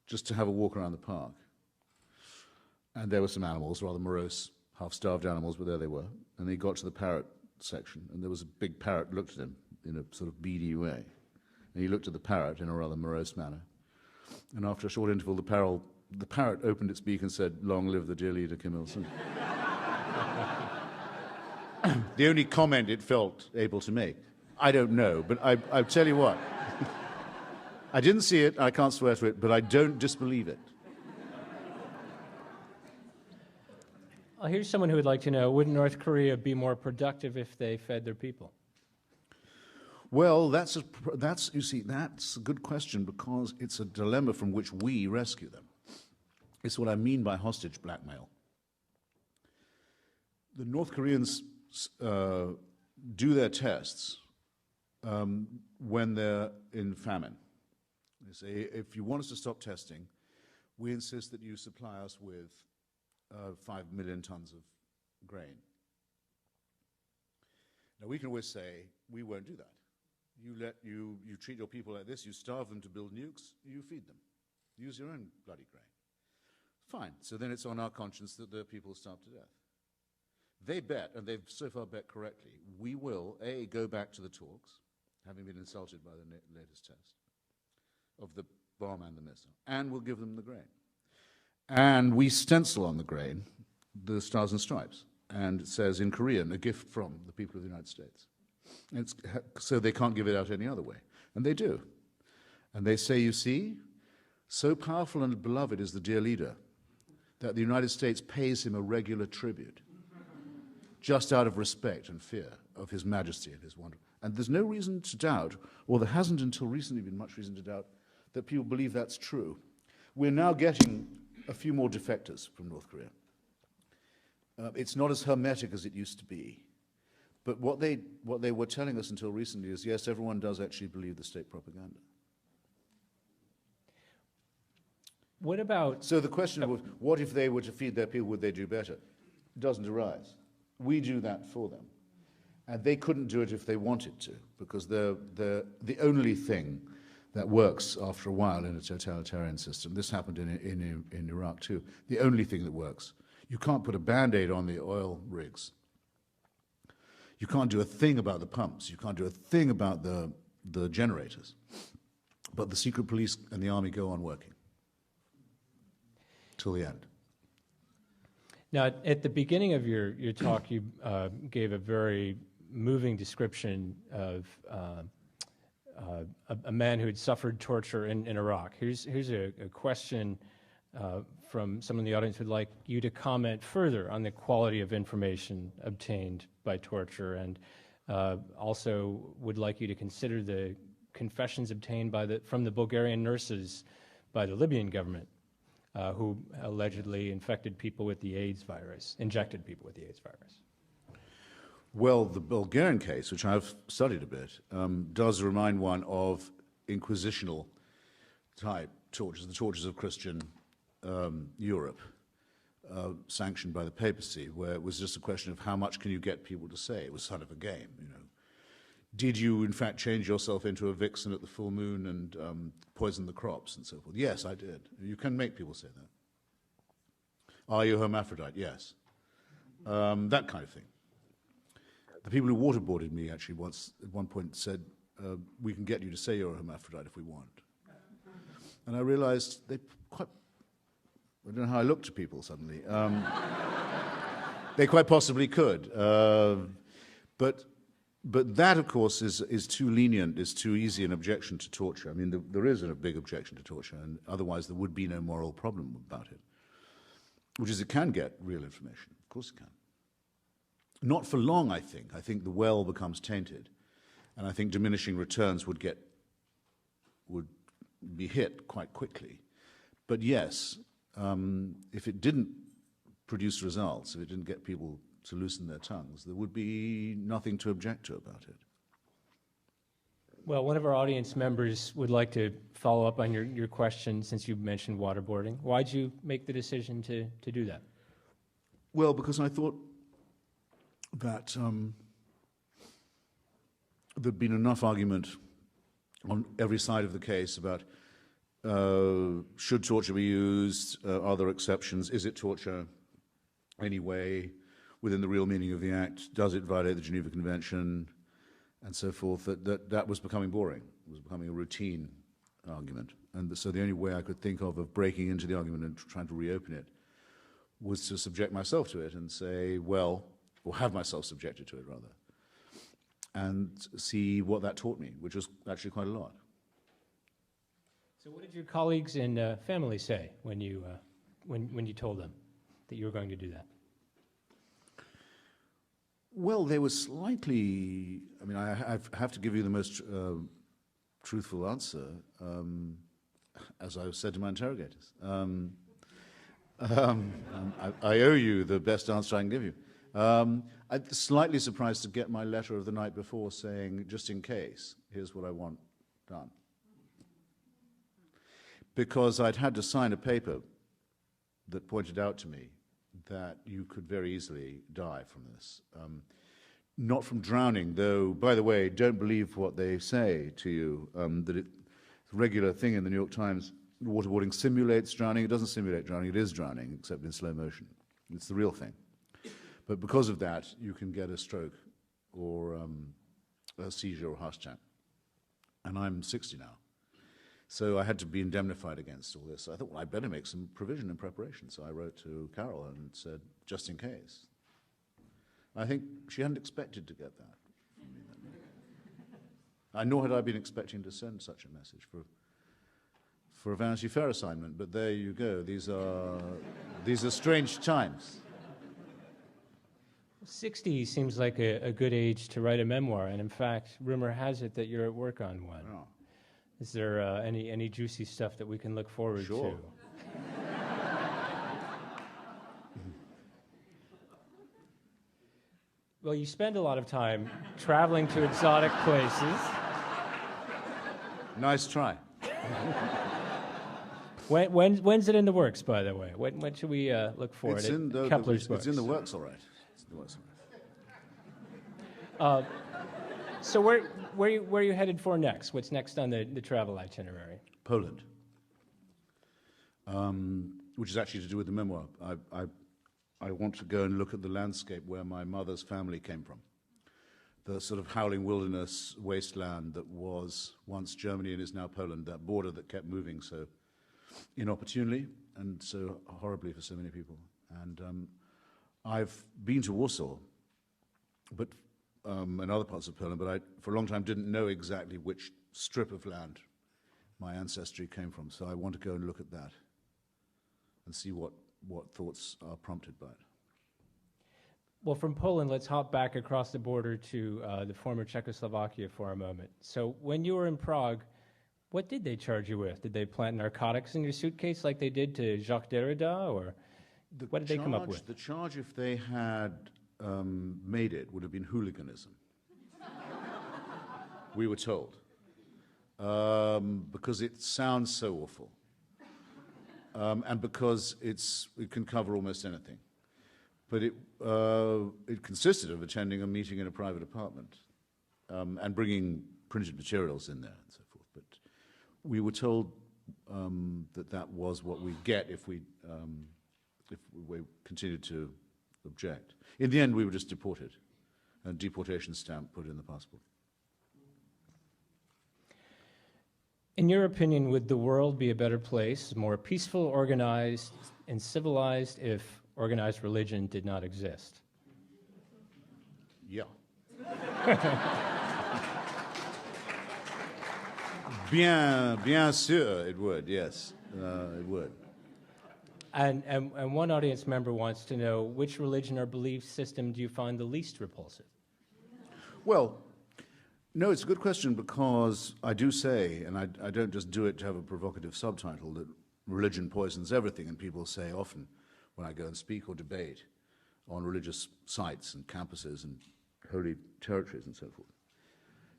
just to have a walk around the park. And there were some animals, rather morose, half-starved animals, but there they were. And he got to the parrot section, and there was a big parrot looked at him in a sort of beady way. And he looked at the parrot in a rather morose manner. And after a short interval, the parrot opened its beak and said, "Long live the dear leader, Kim Il-sung." The only comment it felt able to make. I don't know, but I'll tell you what. I didn't see it, I can't swear to it, but I don't disbelieve it. Here's someone who would like to know, would North Korea be more productive if they fed their people? Well, that's a good question, because it's a dilemma from which we rescue them. It's what I mean by hostage blackmail. The North Koreans do their tests when they're in famine. They say, if you want us to stop testing, we insist that you supply us with 5 million tons of grain. Now, we can always say, we won't do that. You treat your people like this, you starve them to build nukes, you feed them. Use your own bloody grain. Fine, so then it's on our conscience that the people starve to death. They bet, and they've so far bet correctly, we will, A, go back to the talks, having been insulted by the latest test of the bomb and the missile, and we'll give them the grain. And we stencil on the grain the Stars and Stripes, and it says in Korean, "A gift from the people of the United States." So they can't give it out any other way. And they do. And they say, you see, so powerful and beloved is the dear leader that the United States pays him a regular tribute, just out of respect and fear of his majesty and his wonder. And there's no reason to doubt, or there hasn't until recently been much reason to doubt, that people believe that's true. We're now getting a few more defectors from North Korea. It's not as hermetic as it used to be. But what they were telling us until recently is, yes, everyone does actually believe the state propaganda. What about... So the question of what if they were to feed their people, would they do better? It doesn't arise. We do that for them. And they couldn't do it if they wanted to, because the only thing that works after a while in a totalitarian system, this happened in Iraq too, the only thing that works, you can't put a Band-Aid on the oil rigs. You can't do a thing about the pumps. You can't do a thing about the generators. But the secret police and the army go on working till the end. Now, at the beginning of your talk, you gave a very moving description of a man who had suffered torture in Iraq. Here's a question from someone in the audience who'd like you to comment further on the quality of information obtained by torture, and also would like you to consider the confessions obtained from the Bulgarian nurses by the Libyan government, who allegedly infected people with the AIDS virus, injected people with the AIDS virus. Well, the Bulgarian case, which I've studied a bit, does remind one of inquisitional type tortures, the tortures of Christian Europe, sanctioned by the papacy, where it was just a question of how much can you get people to say. It was sort of a game, you know. Did you, in fact, change yourself into a vixen at the full moon and poison the crops and so forth? Yes, I did. You can make people say that. Are you a hermaphrodite? Yes. That kind of thing. The people who waterboarded me actually at one point said, we can get you to say you're a hermaphrodite if we want. And I realized I don't know how I looked to people suddenly. They quite possibly could. But that, of course, is too lenient, is too easy an objection to torture. I mean, there is a big objection to torture, and otherwise there would be no moral problem about it, which is it can get real information. Of course it can. Not for long, I think. I think the well becomes tainted, and I think diminishing returns would be hit quite quickly. But yes, if it didn't produce results, if it didn't get people to loosen their tongues, there would be nothing to object to about it. Well, one of our audience members would like to follow up on your question, since you mentioned waterboarding. Why'd you make the decision to do that? Well, because I thought that there'd been enough argument on every side of the case about should torture be used, are there exceptions, is it torture anyway, within the real meaning of the act, does it violate the Geneva Convention, and so forth, that was becoming boring. It was becoming a routine argument. And so the only way I could think of breaking into the argument and trying to reopen it was to subject myself to it and say, well, or have myself subjected to it, rather, and see what that taught me, which was actually quite a lot. So what did your colleagues and family say when you told them that you were going to do that? Well, they were slightly, I mean, I have to give you the most truthful answer, as I said to my interrogators. I owe you the best answer I can give you. I'm slightly surprised to get my letter of the night before saying, just in case, here's what I want done. Because I'd had to sign a paper that pointed out to me that you could very easily die from this. Not from drowning, though, by the way, don't believe what they say to you, that it's a regular thing in the New York Times, waterboarding simulates drowning. It doesn't simulate drowning, it is drowning, except in slow motion. It's the real thing. But because of that, you can get a stroke or a seizure or heart attack. And I'm 60 now. So I had to be indemnified against all this. So I thought, well, I better make some provision and preparation. So I wrote to Carol and said, just in case. I think she hadn't expected to get that. Nor had I been expecting to send such a message for a Vanity Fair assignment. But there you go. These are strange times. 60 seems like a good age to write a memoir. And in fact, rumor has it that you're at work on one. Oh. Is there any juicy stuff that we can look forward to? Well, you spend a lot of time traveling to exotic places. Nice try. When's it in the works, by the way? When should we look for it? Kepler's books. It's in the works, all right. It's in the works, all right. So where are you headed for next? What's next on the travel itinerary? Poland, which is actually to do with the memoir. I want to go and look at the landscape where my mother's family came from. The sort of howling wilderness wasteland that was once Germany and is now Poland, that border that kept moving so inopportunely and so horribly for so many people. And I've been to Warsaw, but and other parts of Poland, but I, for a long time, didn't know exactly which strip of land my ancestry came from. So I want to go and look at that and see what thoughts are prompted by it. Well, from Poland, let's hop back across the border to the former Czechoslovakia for a moment. So when you were in Prague, what did they charge you with? Did they plant narcotics in your suitcase like they did to Jacques Derrida, or what did they come up with? The charge, if they had made it, would have been hooliganism. We were told. Because it sounds so awful. And because it can cover almost anything. But it consisted of attending a meeting in a private apartment and bringing printed materials in there and so forth. But we were told that was what we'd get if we continued to object. In the end, we were just deported, a deportation stamp put in the passport. In your opinion, would the world be a better place, more peaceful, organized, and civilized if organized religion did not exist? Yeah. Bien sûr, it would, yes, it would. And one audience member wants to know, which religion or belief system do you find the least repulsive? Well, no, it's a good question, because I do say, and I don't just do it to have a provocative subtitle, that religion poisons everything, and people say often when I go and speak or debate on religious sites and campuses and holy territories and so forth,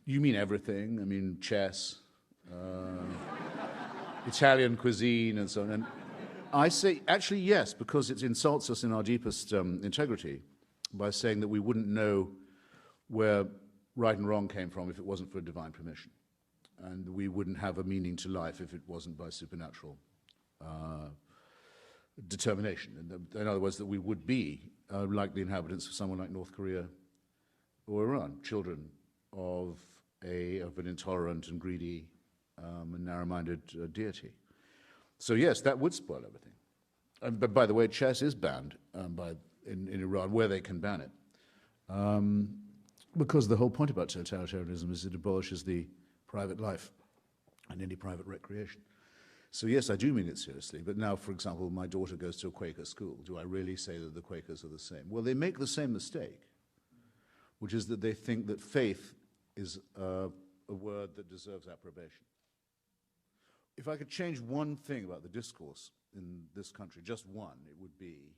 you mean everything? I mean chess, Italian cuisine and so on. And I say, actually, yes, because it insults us in our deepest integrity by saying that we wouldn't know where right and wrong came from if it wasn't for divine permission. And we wouldn't have a meaning to life if it wasn't by supernatural determination. In other words, that we would be like the inhabitants of somewhere like North Korea or Iran, children of an intolerant and greedy and narrow-minded deity. So yes, that would spoil everything. But by the way, chess is banned in Iran, where they can ban it. Because the whole point about totalitarianism is it abolishes the private life and any private recreation. So yes, I do mean it seriously. But now, for example, my daughter goes to a Quaker school. Do I really say that the Quakers are the same? Well, they make the same mistake, which is that they think that faith is a word that deserves approbation. If I could change one thing about the discourse in this country, just one, it would be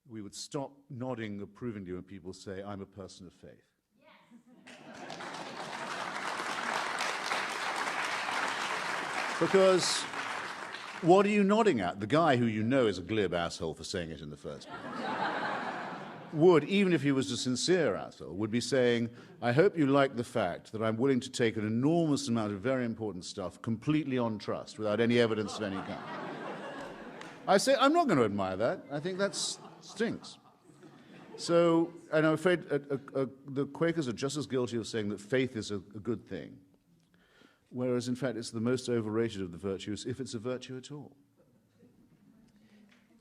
we would stop nodding approvingly when people say, I'm a person of faith. Yes. Because what are you nodding at? The guy who you know is a glib asshole for saying it in the first place would, even if he was a sincere asshole, would be saying, I hope you like the fact that I'm willing to take an enormous amount of very important stuff completely on trust without any evidence of any kind. I say, I'm not going to admire that. I think that stinks. So, and I'm afraid the Quakers are just as guilty of saying that faith is a good thing, whereas in fact it's the most overrated of the virtues, if it's a virtue at all.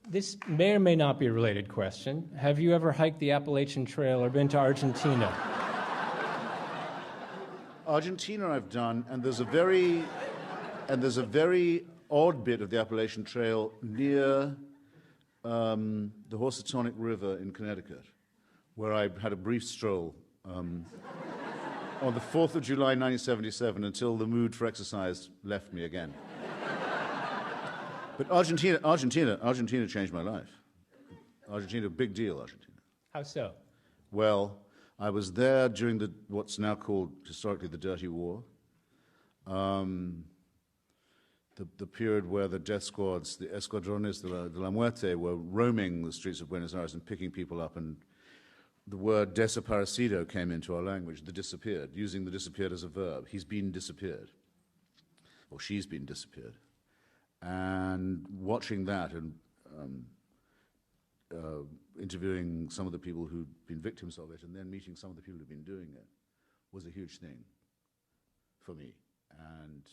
This may or may not be a related question. Have you ever hiked the Appalachian Trail or been to Argentina? Argentina I've done, and there's a very odd bit of the Appalachian Trail near the Housatonic River in Connecticut, where I had a brief stroll on the 4th of July 1977 until the mood for exercise left me again. But Argentina changed my life. Argentina, big deal, Argentina. How so? Well, I was there during what's now called historically the Dirty War, the period where the death squads, the Escuadrones de la Muerte, were roaming the streets of Buenos Aires and picking people up, and the word desaparecido came into our language, the disappeared, using the disappeared as a verb. He's been disappeared, or she's been disappeared. And watching that and interviewing some of the people who'd been victims of it and then meeting some of the people who'd been doing it was a huge thing for me. And,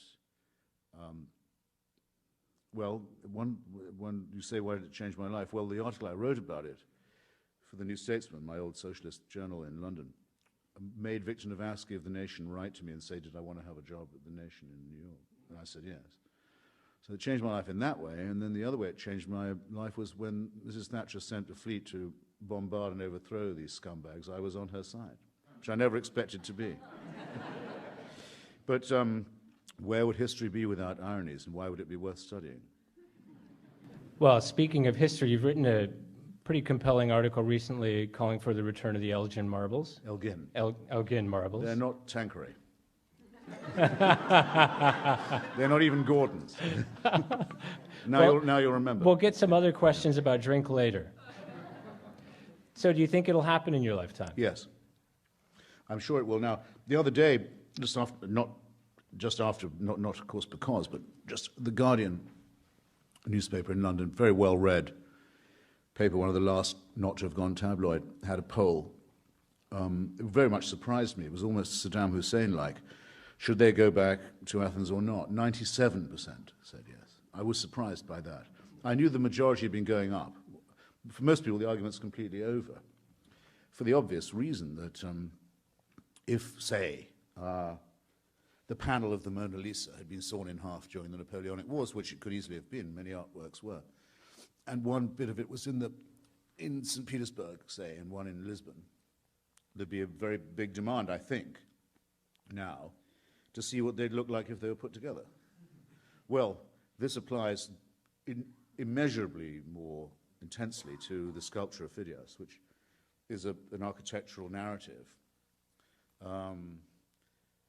well, one you say, why did it change my life? Well, the article I wrote about it for the New Statesman, my old socialist journal in London, made Victor Navarsky of The Nation write to me and say, did I want to have a job at The Nation in New York? And I said, yes. So it changed my life in that way, and then the other way it changed my life was when Mrs. Thatcher sent a fleet to bombard and overthrow these scumbags. I was on her side, which I never expected to be. But where would history be without ironies, and why would it be worth studying? Well, speaking of history, you've written a pretty compelling article recently calling for the return of the Elgin marbles. Elgin. Elgin marbles. They're not Tanqueray. They're not even Gordon's. Now you'll remember. We'll get some other questions about drink later. So do you think it'll happen in your lifetime? Yes. I'm sure it will. Now, the other day, not of course because, but just The Guardian newspaper in London, very well read paper, one of the last not to have gone tabloid, had a poll. It very much surprised me. It was almost Saddam Hussein-like. Should they go back to Athens or not? 97% said yes. I was surprised by that. I knew the majority had been going up. For most people, the argument's completely over, for the obvious reason that if, say, the panel of the Mona Lisa had been sawn in half during the Napoleonic Wars, which it could easily have been, many artworks were, and one bit of it was in St. Petersburg, say, and one in Lisbon, there'd be a very big demand, I think, now, to see what they'd look like if they were put together. Well, This applies immeasurably more intensely to the sculpture of Phidias, which is an architectural narrative and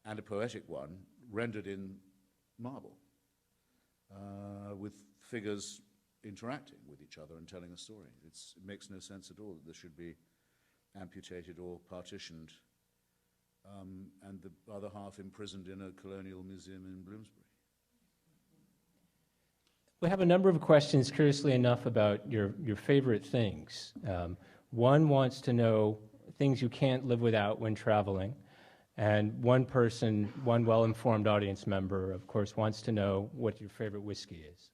a poetic one rendered in marble with figures interacting with each other and telling a story. It makes no sense at all that this should be amputated or partitioned and the other half imprisoned in a colonial museum in Bloomsbury. We have a number of questions, curiously enough, about your favorite things. One wants to know things you can't live without when traveling. And one person, one well-informed audience member, of course, wants to know what your favorite whiskey is.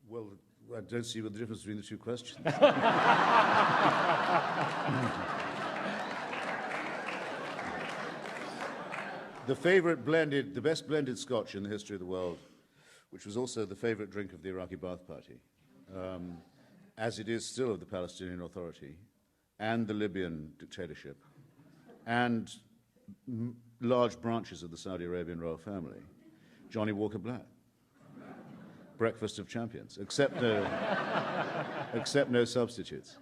Well, I don't see what the difference between the two questions. The best blended Scotch in the history of the world, which was also the favorite drink of the Iraqi Ba'ath Party, as it is still of the Palestinian Authority and the Libyan dictatorship, and large branches of the Saudi Arabian royal family, Johnny Walker Black. Breakfast of champions, except no substitutes.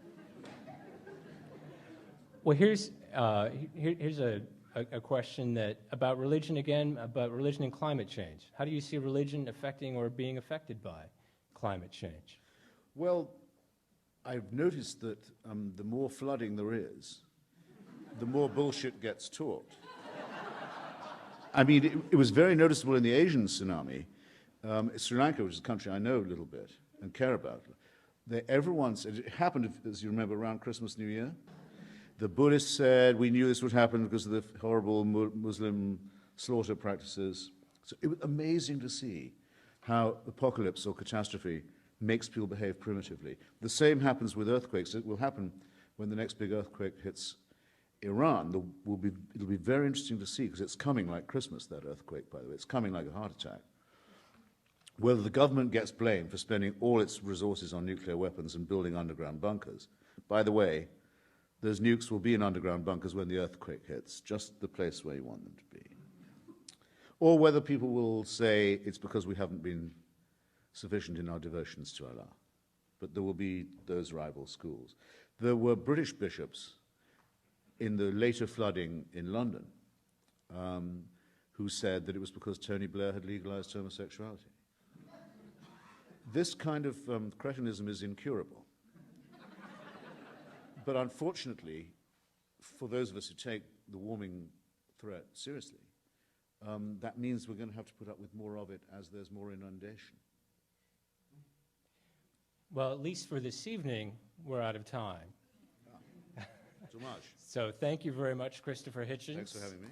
Well, here's a question about religion again, about religion and climate change. How do you see religion affecting or being affected by climate change? Well, I've noticed that the more flooding there is, the more bullshit gets taught. I mean, it was very noticeable in the Asian tsunami. Sri Lanka, which is a country I know a little bit and care about, it happened, as you remember, around Christmas, New Year. The Buddhists said, we knew this would happen because of the horrible Muslim slaughter practices. So it was amazing to see how apocalypse or catastrophe makes people behave primitively. The same happens with earthquakes. It will happen when the next big earthquake hits Iran. It'll be very interesting to see, because it's coming like Christmas, that earthquake, by the way. It's coming like a heart attack. Whether the government gets blamed for spending all its resources on nuclear weapons and building underground bunkers. By the way, those nukes will be in underground bunkers when the earthquake hits, just the place where you want them to be. Or whether people will say it's because we haven't been sufficient in our devotions to Allah. But there will be those rival schools. There were British bishops in the later flooding in London who said that it was because Tony Blair had legalized homosexuality. This kind of cretinism is incurable. But unfortunately, for those of us who take the warming threat seriously, that means we're going to have to put up with more of it as there's more inundation. Well, at least for this evening, we're out of time. Too much. So thank you very much, Christopher Hitchens. Thanks for having me.